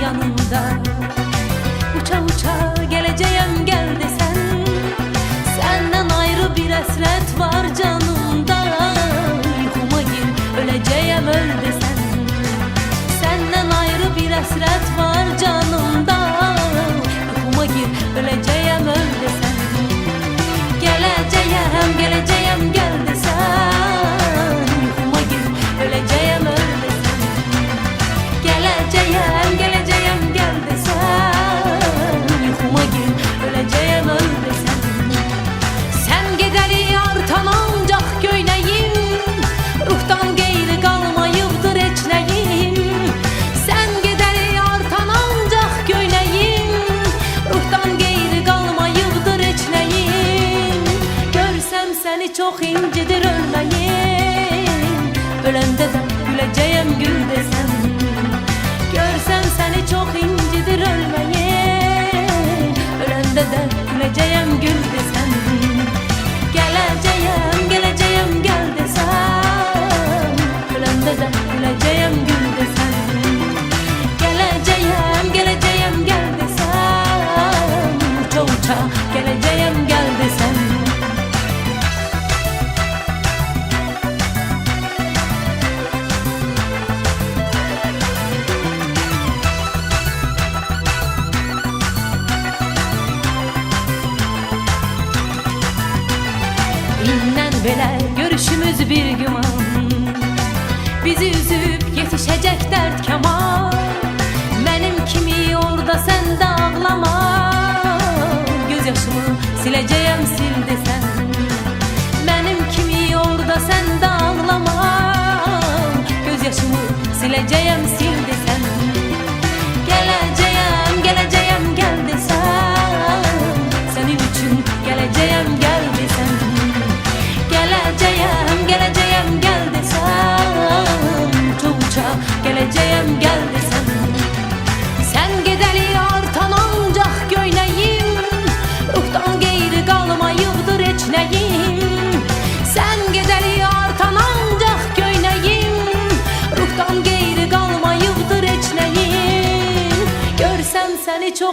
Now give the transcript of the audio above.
yanımda. Uça uça geleceğim gel desen, senden ayrı bir hasret var canımda. Yuhuma gir öleceğim öl desen, senden ayrı bir hasret var canımda. Yuhuma gir öleceğim öl desen, geleceğim geleceğim gel desen, yuhuma gir öleceğim öl desen, geleceğim geleceğim gel desen, yuhuma gir öleceğim öl desen. Sen gederi artan ancak göyneyim, ruhtan geyri kalmayıptır eçleyim. Sen gederi artan ancak göyneyim, ruhtan geyri kalmayıptır eçleyim. Görsem seni çok incidir ölmeyim, ölende de güleceğim gül desem. Görsem seni çok incidir ölmeyim, ölende de güleceğim gül desem. Geleceğim geleceğim gel desem, ölende de güleceğim gül desem. Geleceğim geleceğim gel desem, uça uça geleceğim gel desem. İnnen belə görüşümüz bir güman, bizi üzüp yetişecek dert kemal. Benim kimi orada sen de ağlama, gözyaşımı sileceğim sil desen. Benim kimi orada sen de ağlama, gözyaşımı sileceğim sil desen. Geleceğim geleceğim gel desen, senin için geleceğim gel desen. Geleceğim geleceğim gel desem, uça geleceğim gel desem. Sen gedeli artan ancak göyneyim, ruhtan geyri kalmayıptır eçleyim. Sen gedeli artan ancak göyneyim, ruhtan geyri kalmayıptır eçleyim. Görsem seni çok